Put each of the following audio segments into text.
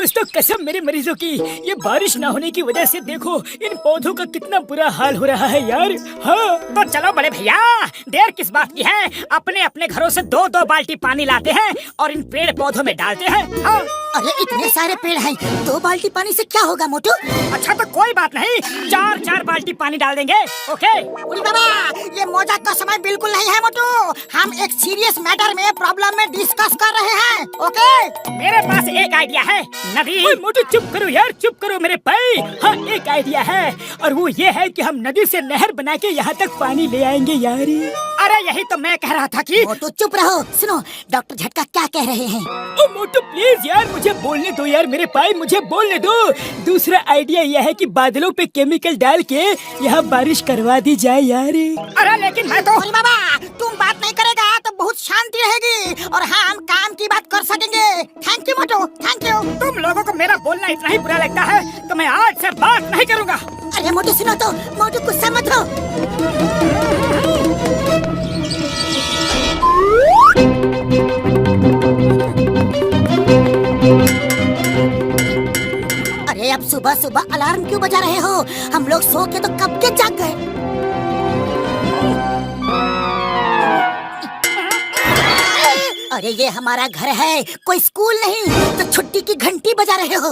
दोस्तों, कसम मेरे मरीजों की, ये बारिश ना होने की वजह से देखो इन पौधों का कितना बुरा हाल हो रहा है यार। हाँ तो चलो बड़े भैया, देर किस बात की है, अपने अपने घरों से 2-2 बाल्टी पानी लाते हैं और इन पेड़ पौधों में डालते हैं। हाँ। अरे इतने सारे पेड़ हैं, 2 बाल्टी पानी से क्या होगा मोटू? अच्छा तो कोई बात नहीं, 4-4 बाल्टी पानी डाल देंगे। ओके। उरी बाबा, ये मजाक का समय बिल्कुल नहीं है मोटू। हम एक सीरियस मैटर में प्रॉब्लम में डिस्कस कर रहे हैं। ओके। मेरे पास एक आइडिया है। नदी। ओए मोटू चुप करो यार, चुप करो मेरे भाई। हाँ एक आइडिया है, और वो ये है कि हम नदी से नहर बना के यहाँ तक पानी ले आएंगे यार। अरे यही तो मैं कह रहा था कि मोटू चुप रहो। सुनो डॉक्टर झटका क्या कह रहे हैं। ओ मोटू प्लीज यार, मुझे बोलने दो यार मेरे भाई, मुझे बोलने दो। दूसरा आइडिया यह है कि बादलों पे केमिकल डाल के यहाँ बारिश करवा दी जाए यार। अरे लेकिन मैं तो उरी बाबा, तुम बात नहीं करेगा तो बहुत शांति रहेगी और हम काम की बात कर सकेंगे। Thank you Motu, thank you. तुम लोगों को मेरा बोलना इतना ही बुरा लगता है तो मैं आज से बात नहीं करूँगा। अरे मोटू सुनो तो, मोटू गुस्सा मत हो। अरे अब सुबह सुबह अलार्म क्यों बजा रहे हो? हम लोग सो के तो कब के जाग गए। अरे ये हमारा घर है, कोई स्कूल नहीं, तो छुट्टी की घंटी बजा रहे हो।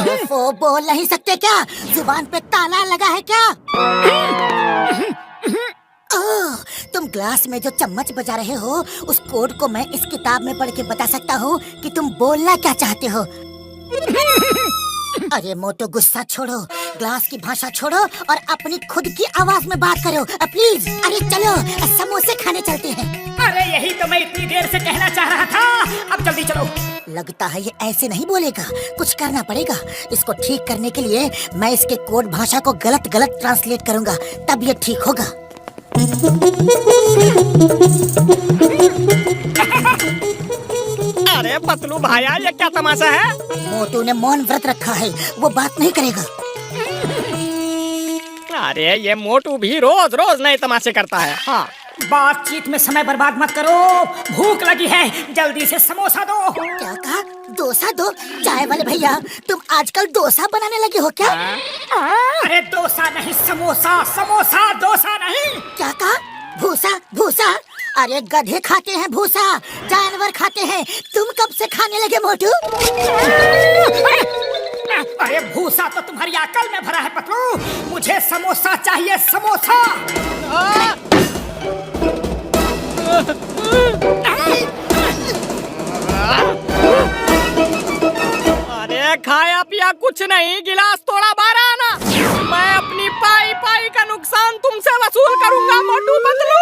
ओफो, बोल नहीं सकते क्या? जुबान पे ताला लगा है क्या? ओह, तुम ग्लास में जो चम्मच बजा रहे हो उस कोड को मैं इस किताब में पढ़ के बता सकता हूँ कि तुम बोलना क्या चाहते हो। अरे मोटो गुस्सा छोड़ो, ग्लास की भाषा छोड़ो और अपनी खुद की आवाज में बात करो प्लीज। अरे चलो समोसे खाने चलते हैं। अरे यही तो मैं इतनी देर से कहना चाह रहा था, अब जल्दी चलो। लगता है ये ऐसे नहीं बोलेगा, कुछ करना पड़ेगा। इसको ठीक करने के लिए मैं इसके कोड भाषा को गलत गलत ट्रांसलेट करूंगा, तब ये ठीक होगा। अरे पतलू भाया, ये क्या तमाशा है? मोटू ने मौन व्रत रखा है, वो बात नहीं करेगा। अरे ये मोटू भी रोज रोज नए तमाशे करता है। हाँ, बातचीत में समय बर्बाद मत करो, भूख लगी है, जल्दी से समोसा दो। क्या कहा? डोसा दो? चाय वाले भैया, तुम आजकल डोसा बनाने लगे हो क्या? अरे डोसा नहीं, समोसा, समोसा डोसा नहीं। क्या कहा? भूसा भूसा? अरे गधे खाते हैं भूसा, जानवर खाते हैं, तुम कब से खाने लगे मोटू? अरे भूसा तो तुम्हारी अकल में भरा है पतलू, मुझे समोसा चाहिए, समोसा। अरे खाया पिया कुछ नहीं, गिलास थोड़ा बाहर आना, मैं अपनी पाई पाई का नुकसान तुमसे वसूल करूंगा मोटू पतलू।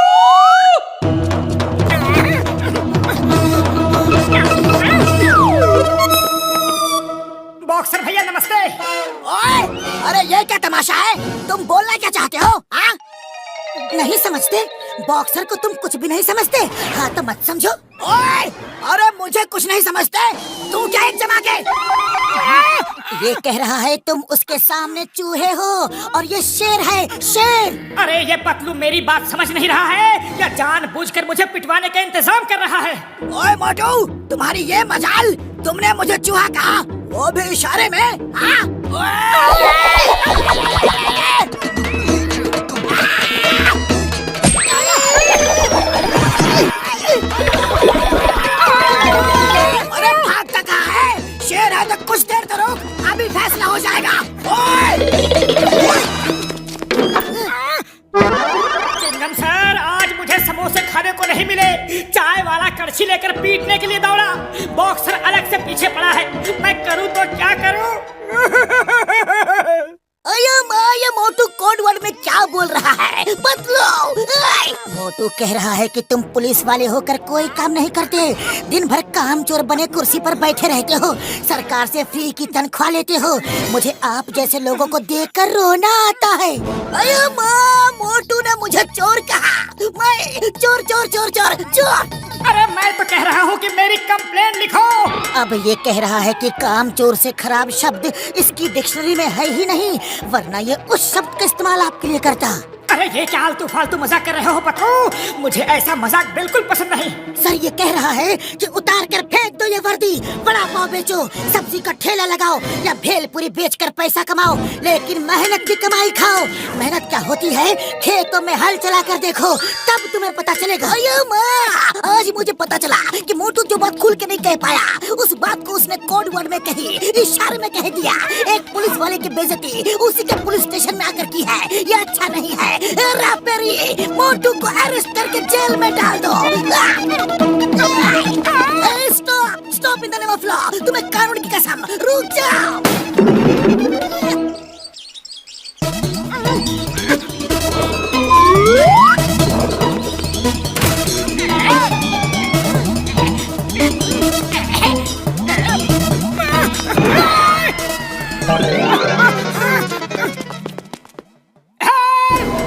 बॉक्सर भैया नमस्ते। ओए, अरे ये क्या तमाशा है? तुम बोलना क्या चाहते हो? हाँ? नहीं समझते? बॉक्सर को तुम कुछ भी नहीं समझते? हाँ तो मत समझो। ओए, अरे मुझे कुछ नहीं समझते, तू क्या एक जमा के? ये कह रहा है तुम उसके सामने चूहे हो और ये शेर है, शेर। अरे ये पतलू मेरी बात समझ नहीं रहा है या जानबूझकर मुझे पिटवाने का इंतजाम कर रहा है? ओए मोटू, तुम्हारी ये मजाल, तुमने मुझे चूहा कहा, वो भी इशारे में। हाँ? अरे भागता कहाँ है? शेर है तो कुछ देर तो रुक, अभी फैसला हो जाएगा। चिंगम सर, आज मुझे समोसे खाने को नहीं मिले, चाय वाला कड़छी लेकर पीटने के लिए दौड़ा, बॉक्सर अलग से पीछे पड़ा है, मैं करूँ तो क्या करूँ? ये मोटू कोड वर्ड में क्या बोल रहा है? बदलो। मोटू कह रहा है कि तुम पुलिस वाले होकर कोई काम नहीं करते, दिन भर काम चोर बने कुर्सी पर बैठे रहते हो, सरकार से फ्री की तनख्वाह लेते हो, मुझे आप जैसे लोगों को देखकर रोना आता है। अरे माँ, मोटू ने मुझे चोर कहा, मैं चोर चोर चोर चोर चोर। अरे मैं तो कह रहा हूँ कि मेरी कंप्लेंट लिखो। अब ये कह रहा है कि काम चोर से खराब शब्द इसकी डिक्शनरी में है ही नहीं, वरना ये उस शब्द का इस्तेमाल आपके लिए करता। अरे ये क्या आलतू फालतू मजाक कर रहे हो पप्पू? मुझे ऐसा मजाक बिल्कुल पसंद नहीं। सर ये कह रहा है कि उतार कर फेंक दो ये वर्दी, बड़ा पाव बेचो, सब्जी का ठेला लगाओ या भेलपुरी बेचकर पैसा कमाओ, लेकिन मेहनत की कमाई खाओ। मेहनत क्या होती है खेतों में हल चला कर देखो, तब तुम्हें पता चलेगा। अयो माँ, आज मुझे पता चला कि मोटू जो बात खुल के नहीं कह पाया, उस बात को उसने कोड वर्ड में कही, इशारे में कह दिया। एक पुलिस वाले की बेइज्जती उसी के पुलिस स्टेशन में आकर की है, ये अच्छा नहीं है। रापेरी, मोटू को अरेस्ट करके जेल में डाल दो। Stop, stop in the name of law. तुम्हें कानून की कसम, रुक जाओ।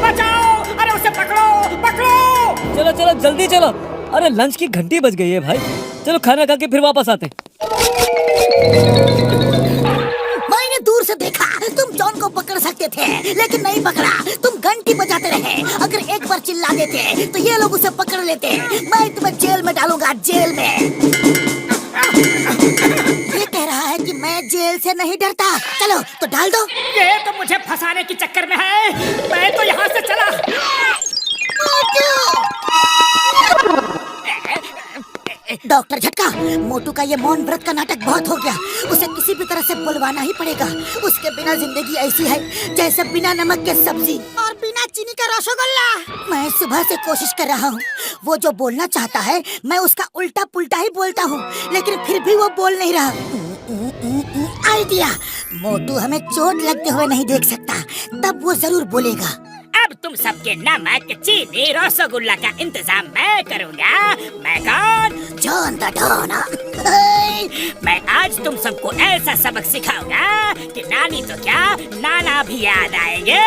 बचाओ! अरे उसे पकड़ो, पकड़ो! चलो चलो जल्दी चलो। अरे लंच की घंटी बज गई है भाई, चलो खाना खा के फिर वापस आते हैं। मैंने दूर से देखा तुम जॉन को पकड़ सकते थे, लेकिन नहीं पकड़ा। तुम घंटी बजाते रहे। अगर एक बार चिल्ला देते तो ये लोग उसे पकड़ लेते। मैं तुम्हें जेल में डालूंगा, जेल में। ये कह रहा है कि मैं जेल से नहीं डरता। चलो तो डाल दो। ये तो मुझे फंसाने की चक्कर में है। मैं तो यहाँ से चला। डॉक्टर झटका, मोटू का ये मौन व्रत का नाटक बहुत हो गया। उसे किसी भी तरह से बुलवाना ही पड़ेगा। उसके बिना जिंदगी ऐसी है जैसे बिना नमक के सब्जी और बिना चीनी का रसगुल्ला। मैं सुबह से कोशिश कर रहा हूँ। वो जो बोलना चाहता है मैं उसका उल्टा पुल्टा ही बोलता हूँ, लेकिन फिर भी वो बोल नहीं रहा। आइडिया, मोटू हमें चोट लगते हुए नहीं देख सकता, तब वो जरूर बोलेगा। अब तुम सबके नमक, चीनी, रसगुल्ला का इंतजाम मैं करूँगा। मैं कौन? John the don. मैं आज तुम सबको ऐसा सबक सिखाऊंगा कि नानी तो क्या, नाना भी याद आएंगे।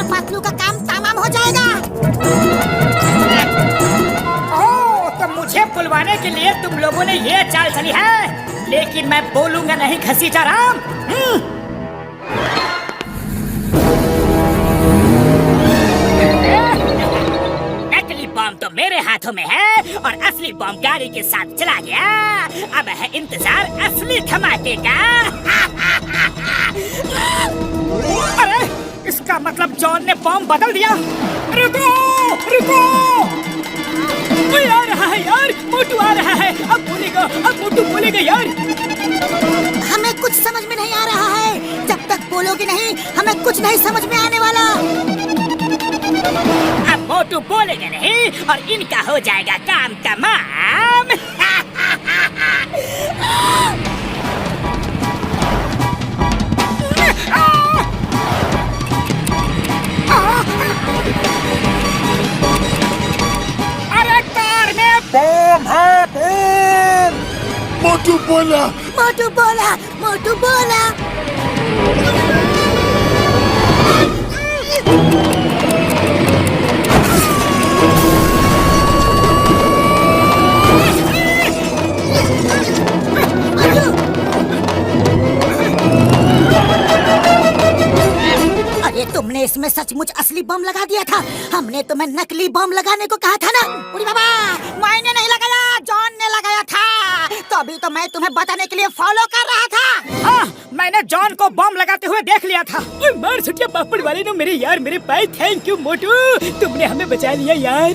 पतलू का काम तमाम हो जाएगा। ओह, तो मुझे बुलवाने के लिए तुम लोगों ने ये चाल चली है, लेकिन मैं बोलूंगा नहीं घसीटा राम। नकली बम तो मेरे हाथों में है और असली बम गाड़ी के साथ चला गया। अब है इंतजार असली धमाके का। अरे इसका मतलब जॉन ने बम बदल दिया। रुको, रुको! कोई आ रहा है यार, मोटू आ रहा है। अब बोलेगा, अब मोटू बोलेगा यार। हमें कुछ समझ में नहीं आ रहा है। जब तक बोलोगे नहीं हमें कुछ नहीं समझ में आने वाला। अब मोटू बोलेगा नहीं और इनका हो जाएगा काम तमाम। अरे कार में बम है, बम! मोटू बोला। मोटू बोला, मोटू बोला। अरे तुमने इसमें सचमुच असली बम लगा दिया था। हमने तुम्हें नकली बम लगाने को कहा था ना। उड़ी बाबा, मैंने नहीं लगाया, जॉन ने लगाया था। तो अभी तो मैं तुम्हें बताने के लिए फॉलो कर रहा था। हाँ, मैंने जॉन को बम लगाते हुए देख लिया था। ओए मार सुटिया पापड़ वाले ने मेरे यार मेरे पाए। थैंक यू मोटू, तुमने हमें बचा लिया यार।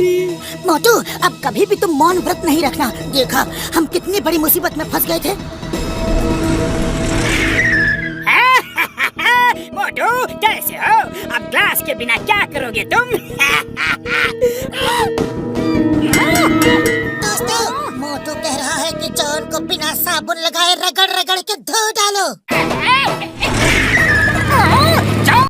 मोटू, अब कभी भी तुम मौन व्रत नहीं रखना। देखा हम कितनी बड़ी मुसीबत में फंस गए थे। मोटू कैसे हो? अब ग्लास के बिना क्या करोगे तुम? दोस्तों, मोटू कह रहा है कि जॉन को बिना साबुन लगाए रगड़ रगड़ के धो डालो।